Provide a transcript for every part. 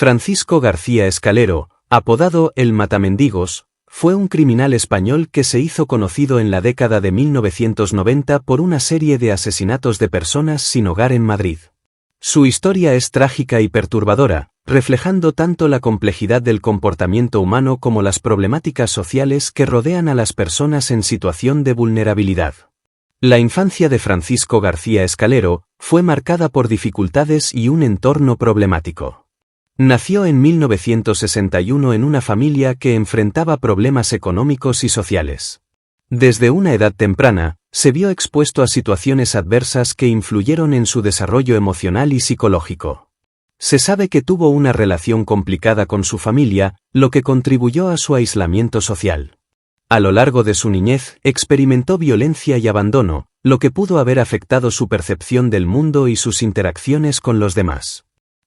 Francisco García Escalero, apodado El Matamendigos, fue un criminal español que se hizo conocido en la década de 1990 por una serie de asesinatos de personas sin hogar en Madrid. Su historia es trágica y perturbadora, reflejando tanto la complejidad del comportamiento humano como las problemáticas sociales que rodean a las personas en situación de vulnerabilidad. La infancia de Francisco García Escalero fue marcada por dificultades y un entorno problemático. Nació en 1961 en una familia que enfrentaba problemas económicos y sociales. Desde una edad temprana, se vio expuesto a situaciones adversas que influyeron en su desarrollo emocional y psicológico. Se sabe que tuvo una relación complicada con su familia, lo que contribuyó a su aislamiento social. A lo largo de su niñez, experimentó violencia y abandono, lo que pudo haber afectado su percepción del mundo y sus interacciones con los demás.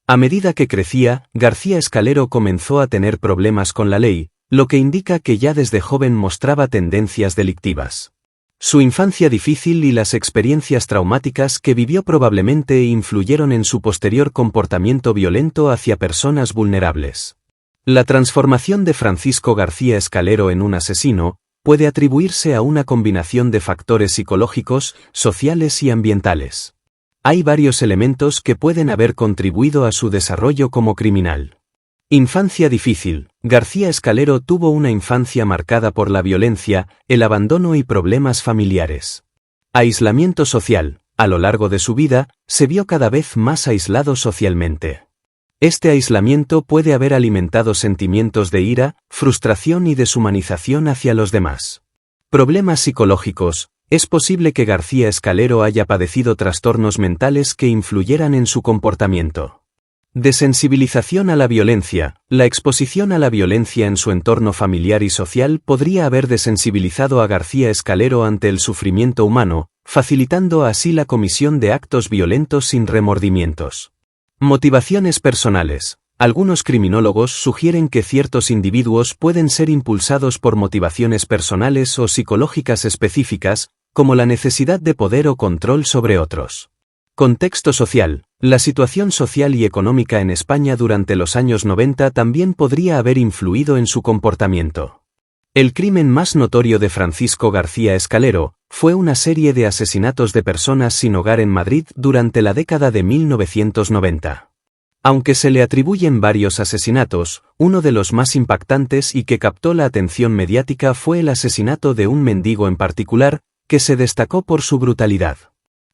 A medida que crecía, García Escalero comenzó a tener problemas con la ley, lo que indica que ya desde joven mostraba tendencias delictivas. Su infancia difícil y las experiencias traumáticas que vivió probablemente influyeron en su posterior comportamiento violento hacia personas vulnerables. La transformación de Francisco García Escalero en un asesino puede atribuirse a una combinación de factores psicológicos, sociales y ambientales. Hay varios elementos que pueden haber contribuido a su desarrollo como criminal. Infancia difícil. García Escalero tuvo una infancia marcada por la violencia, el abandono y problemas familiares. Aislamiento social. A lo largo de su vida, se vio cada vez más aislado socialmente. Este aislamiento puede haber alimentado sentimientos de ira, frustración y deshumanización hacia los demás. Problemas psicológicos. Es posible que García Escalero haya padecido trastornos mentales que influyeran en su comportamiento. Desensibilización a la violencia. La exposición a la violencia en su entorno familiar y social podría haber desensibilizado a García Escalero ante el sufrimiento humano, facilitando así la comisión de actos violentos sin remordimientos. Motivaciones personales. Algunos criminólogos sugieren que ciertos individuos pueden ser impulsados por motivaciones personales o psicológicas específicas, como la necesidad de poder o control sobre otros. Contexto social. La situación social y económica en España durante los años 90 también podría haber influido en su comportamiento. El crimen más notorio de Francisco García Escalero fue una serie de asesinatos de personas sin hogar en Madrid durante la década de 1990. Aunque se le atribuyen varios asesinatos, uno de los más impactantes y que captó la atención mediática fue el asesinato de un mendigo en particular, que se destacó por su brutalidad.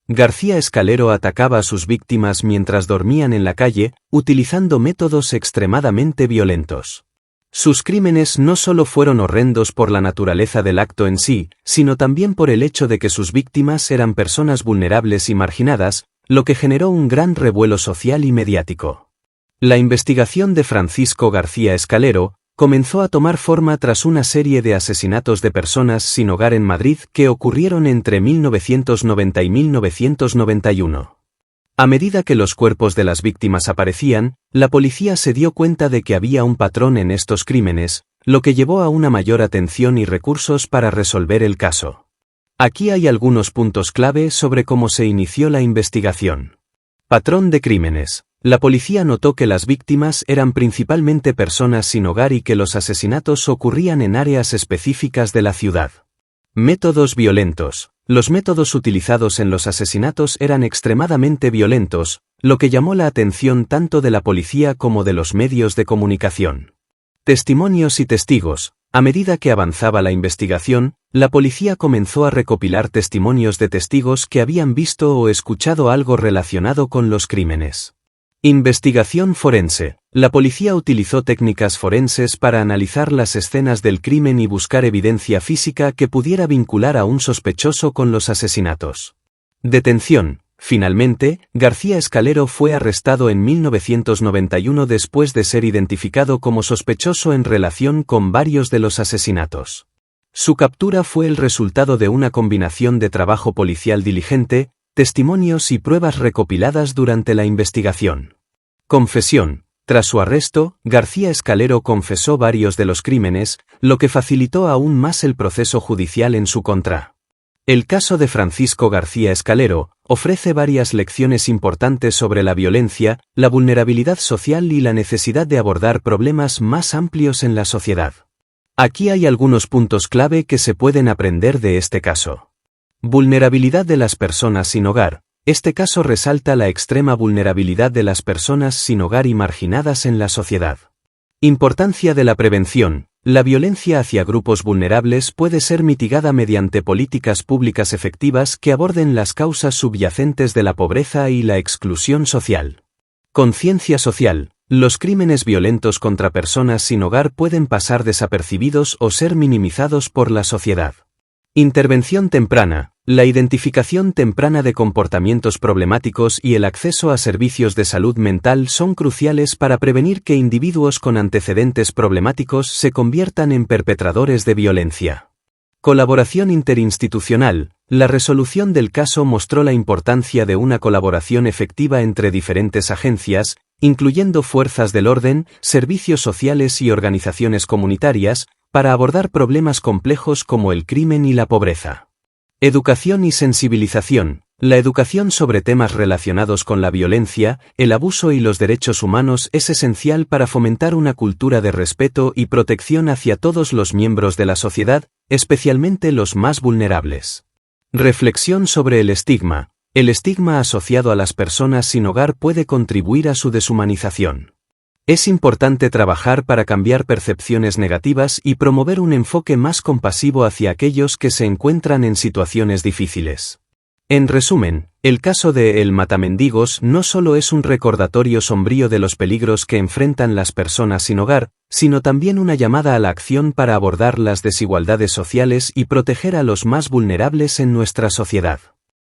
García Escalero atacaba a sus víctimas mientras dormían en la calle, utilizando métodos extremadamente violentos. Sus crímenes no solo fueron horrendos por la naturaleza del acto en sí, sino también por el hecho de que sus víctimas eran personas vulnerables y marginadas, lo que generó un gran revuelo social y mediático. La investigación de Francisco García Escalero comenzó a tomar forma tras una serie de asesinatos de personas sin hogar en Madrid que ocurrieron entre 1990 y 1991. A medida que los cuerpos de las víctimas aparecían, la policía se dio cuenta de que había un patrón en estos crímenes, lo que llevó a una mayor atención y recursos para resolver el caso. Aquí hay algunos puntos clave sobre cómo se inició la investigación. Patrón de crímenes. La policía notó que las víctimas eran principalmente personas sin hogar y que los asesinatos ocurrían en áreas específicas de la ciudad. Métodos violentos. Los métodos utilizados en los asesinatos eran extremadamente violentos, lo que llamó la atención tanto de la policía como de los medios de comunicación. Testimonios y testigos. A medida que avanzaba la investigación, la policía comenzó a recopilar testimonios de testigos que habían visto o escuchado algo relacionado con los crímenes. Investigación forense. La policía utilizó técnicas forenses para analizar las escenas del crimen y buscar evidencia física que pudiera vincular a un sospechoso con los asesinatos. Detención. Finalmente, García Escalero fue arrestado en 1991 después de ser identificado como sospechoso en relación con varios de los asesinatos. Su captura fue el resultado de una combinación de trabajo policial diligente, testimonios y pruebas recopiladas durante la investigación. Confesión. Tras su arresto, García Escalero confesó varios de los crímenes, lo que facilitó aún más el proceso judicial en su contra. El caso de Francisco García Escalero ofrece varias lecciones importantes sobre la violencia, la vulnerabilidad social y la necesidad de abordar problemas más amplios en la sociedad. Aquí hay algunos puntos clave que se pueden aprender de este caso. Vulnerabilidad de las personas sin hogar. Este caso resalta la extrema vulnerabilidad de las personas sin hogar y marginadas en la sociedad. Importancia de la prevención. La violencia hacia grupos vulnerables puede ser mitigada mediante políticas públicas efectivas que aborden las causas subyacentes de la pobreza y la exclusión social. Conciencia social. Los crímenes violentos contra personas sin hogar pueden pasar desapercibidos o ser minimizados por la sociedad. Intervención temprana. La identificación temprana de comportamientos problemáticos y el acceso a servicios de salud mental son cruciales para prevenir que individuos con antecedentes problemáticos se conviertan en perpetradores de violencia. Colaboración interinstitucional. La resolución del caso mostró la importancia de una colaboración efectiva entre diferentes agencias, incluyendo fuerzas del orden, servicios sociales y organizaciones comunitarias, para abordar problemas complejos como el crimen y la pobreza. Educación y sensibilización. La educación sobre temas relacionados con la violencia, el abuso y los derechos humanos es esencial para fomentar una cultura de respeto y protección hacia todos los miembros de la sociedad, especialmente los más vulnerables. Reflexión sobre el estigma. El estigma asociado a las personas sin hogar puede contribuir a su deshumanización. Es importante trabajar para cambiar percepciones negativas y promover un enfoque más compasivo hacia aquellos que se encuentran en situaciones difíciles. En resumen, el caso de El Matamendigos no solo es un recordatorio sombrío de los peligros que enfrentan las personas sin hogar, sino también una llamada a la acción para abordar las desigualdades sociales y proteger a los más vulnerables en nuestra sociedad.